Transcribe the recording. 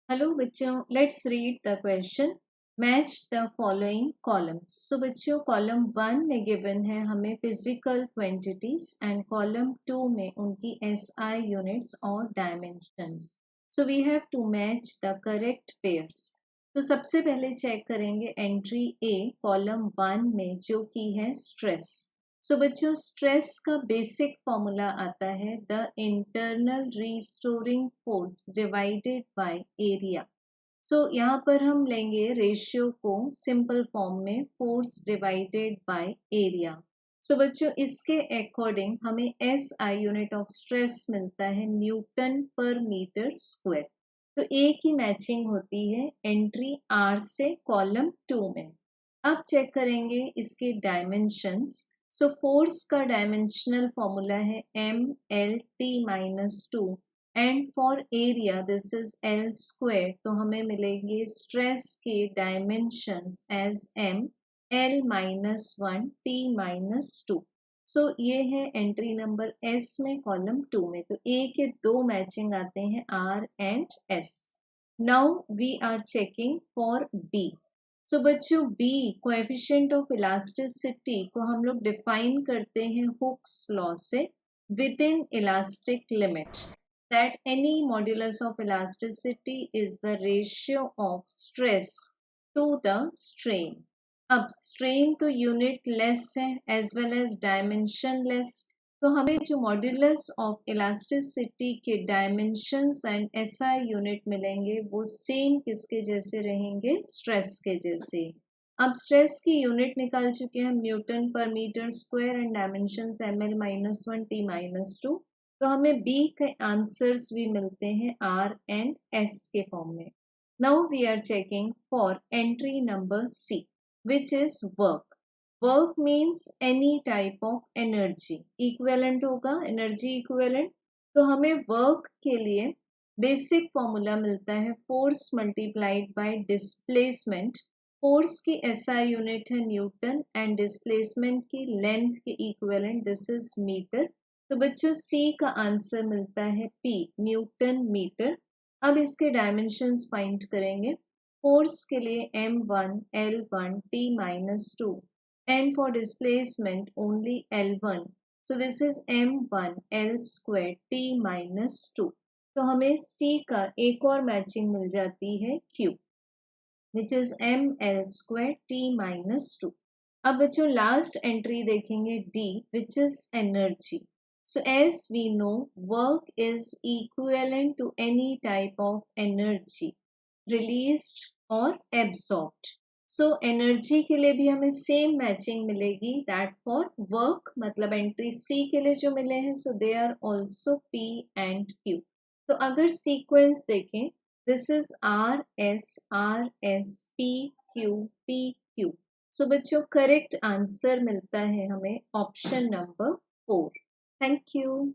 Hello बच्चों, let's read the question. Match the following columns. So बच्चों, column 1 में given है हमें फिजिकल क्वांटिटीज एंड कॉलम 2 में उनकी एसआई यूनिट्स और dimensions. So we have to match the correct pairs. तो सबसे पहले चेक करेंगे एंट्री ए कॉलम 1 में, जो कि है स्ट्रेस। सो बच्चों, स्ट्रेस का बेसिक फॉर्मूला आता है the internal restoring force divided by area. So यहाँ पर हम लेंगे रेशियो को सिंपल फॉर्म में, force divided by area. So बच्चों, इसके अकॉर्डिंग हमें S I unit of stress मिलता है न्यूटन पर मीटर स्क्वायर। तो एक ही मैचिंग होती है एंट्री आर से कॉलम 2 में। अब चेक करेंगे इसके डायमेंशंस। सो फोर्स का डायमेंशनल फॉर्मूला है M L T minus two, and for area this is L square. तो हमें मिलेंगे स्ट्रेस के dimensions as M L minus one T minus two. So ये है एंट्री नंबर एस में column 2 में। तो ए के दो मैचिंग आते हैं R and S. Now we are checking for B. So बच्चों, बी कोएफिशिएंट ऑफ इलास्टिसिटी को हम लोग डिफाइन करते हैं हुक्स लॉ से, within elastic limit that any modulus of elasticity is the ratio of stress to the strain. अब strain तो unitless है as well as dimensionless, तो हमें जो मॉड्यूलस ऑफ इलास्टिसिटी के डायमेंशंस एंड एसआई यूनिट मिलेंगे वो same किसके जैसे रहेंगे, स्ट्रेस के जैसे। अब स्ट्रेस की यूनिट निकाल चुके हैं हम, न्यूटन पर metre square, and dimensions M L minus one T minus two. तो हमें बी के आंसर्स भी मिलते हैं आर एंड एस के फॉर्म में। Now we are checking for entry number C, which is work. Work means any type of energy, equivalent होगा energy equivalent. तो हमें वर्क के लिए बेसिक फॉर्मूला मिलता है force multiplied by displacement. Force की एसआई यूनिट है न्यूटन, एंड डिस्प्लेसमेंट की लेंथ के इक्विवेलेंट दिस इज मीटर। तो बच्चों, सी का आंसर मिलता है पी, न्यूटन मीटर। अब इसके डायमेंशंस फाइंड करेंगे। फोर्स के लिए m1 l1 t minus 2, and for displacement only L1. So this is M1 L square T minus 2. तो हमें C का एक और मैचिंग मिल जाती है Q, which is ML square T minus 2. अब बच्चों लास्ट एंट्री देखेंगे D, which is energy. So as we know, work is equivalent to any type of energy released or absorbed. So energy के लिए भी हमें same matching मिलेगी, that for work, मतलब entry C के लिए जो मिले हैं, so they are also P and Q. तो अगर सीक्वेंस देखें, this is R S P Q. So बच्चों, करेक्ट आंसर मिलता है हमें ऑप्शन नंबर 4। Thank you.